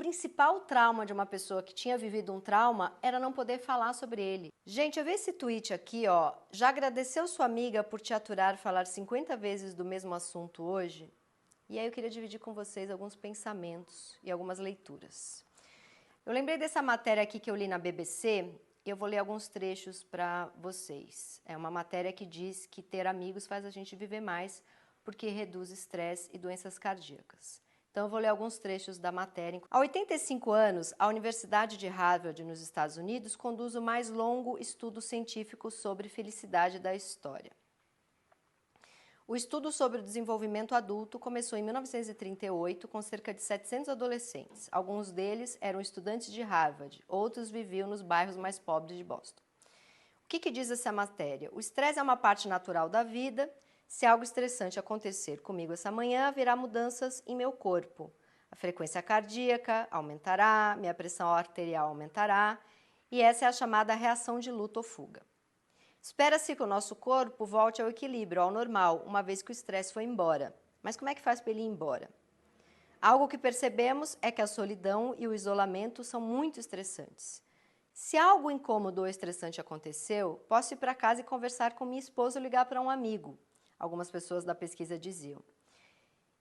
principal trauma de uma pessoa que tinha vivido um trauma era não poder falar sobre ele. Gente, eu vi esse tweet aqui, ó. Já agradeceu sua amiga por te aturar falar 50 vezes do mesmo assunto hoje? E aí eu queria dividir com vocês alguns pensamentos e algumas leituras. Eu lembrei dessa matéria aqui que eu li na BBC e eu vou ler alguns trechos para vocês. É uma matéria que diz que ter amigos faz a gente viver mais porque reduz estresse e doenças cardíacas. Então eu vou ler alguns trechos da matéria. Há 85 anos, a Universidade de Harvard, nos Estados Unidos, conduz o mais longo estudo científico sobre felicidade da história. O estudo sobre o desenvolvimento adulto começou em 1938 com cerca de 700 adolescentes. Alguns deles eram estudantes de Harvard, outros viviam nos bairros mais pobres de Boston. O que diz essa matéria? O estresse é uma parte natural da vida. Se algo estressante acontecer comigo essa manhã, haverá mudanças em meu corpo. A frequência cardíaca aumentará, minha pressão arterial aumentará, e essa é a chamada reação de luta ou fuga. Espera-se que o nosso corpo volte ao equilíbrio, ao normal, uma vez que o estresse foi embora. Mas como é que faz para ele ir embora? Algo que percebemos é que a solidão e o isolamento são muito estressantes. Se algo incômodo ou estressante aconteceu, posso ir para casa e conversar com minha esposa ou ligar para um amigo. Algumas pessoas da pesquisa diziam.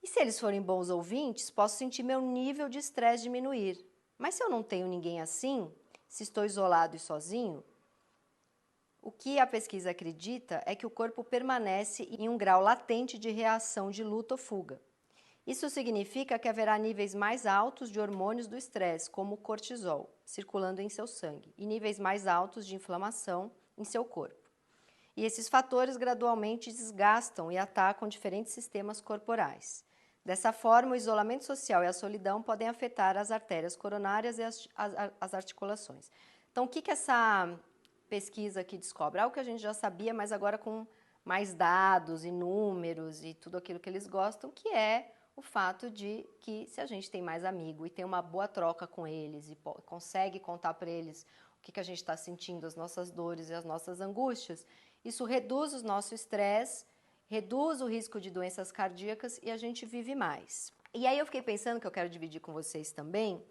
E se eles forem bons ouvintes, posso sentir meu nível de estresse diminuir. Mas se eu não tenho ninguém assim, se estou isolado e sozinho, o que a pesquisa acredita é que o corpo permanece em um grau latente de reação de luta ou fuga. Isso significa que haverá níveis mais altos de hormônios do estresse, como o cortisol, circulando em seu sangue, e níveis mais altos de inflamação em seu corpo. E esses fatores gradualmente desgastam e atacam diferentes sistemas corporais. Dessa forma, o isolamento social e a solidão podem afetar as artérias coronárias e as articulações. Então, o que essa pesquisa aqui descobre? Algo que a gente já sabia, mas agora com mais dados e números e tudo aquilo que eles gostam, que é o fato de que se a gente tem mais amigo e tem uma boa troca com eles e consegue contar para eles o que a gente está sentindo, as nossas dores e as nossas angústias, isso reduz o nosso estresse, reduz o risco de doenças cardíacas e a gente vive mais. E aí eu fiquei pensando que eu quero dividir com vocês também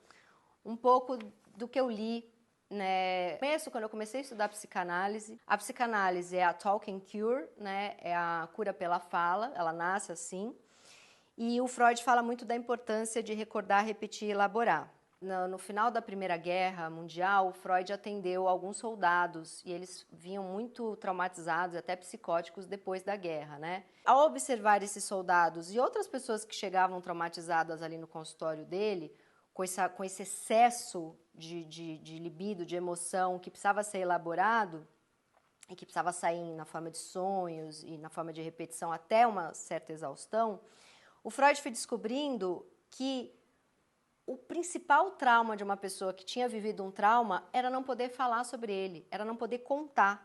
um pouco do que eu li, né? Quando eu comecei a estudar psicanálise. A psicanálise é a talking cure, né? É a cura pela fala, ela nasce assim. E o Freud fala muito da importância de recordar, repetir e elaborar. No final da Primeira Guerra Mundial, o Freud atendeu alguns soldados e eles vinham muito traumatizados, até psicóticos, depois da guerra, né? Ao observar esses soldados e outras pessoas que chegavam traumatizadas ali no consultório dele, com esse excesso de libido, de emoção que precisava ser elaborado e que precisava sair na forma de sonhos e na forma de repetição até uma certa exaustão, o Freud foi descobrindo que o principal trauma de uma pessoa que tinha vivido um trauma era não poder falar sobre ele, era não poder contar,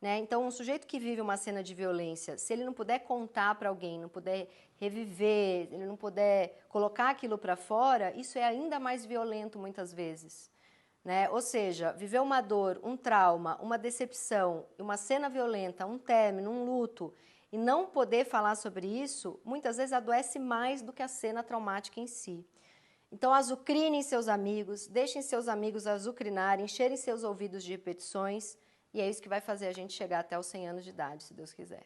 né? Então, um sujeito que vive uma cena de violência, se ele não puder contar para alguém, não puder reviver, ele não puder colocar aquilo para fora, isso é ainda mais violento muitas vezes, né? Ou seja, viver uma dor, um trauma, uma decepção, uma cena violenta, um término, um luto, e não poder falar sobre isso, muitas vezes adoece mais do que a cena traumática em si. Então, azucrinem seus amigos, deixem seus amigos azucrinarem, encherem seus ouvidos de repetições, e é isso que vai fazer a gente chegar até os 100 anos de idade, se Deus quiser.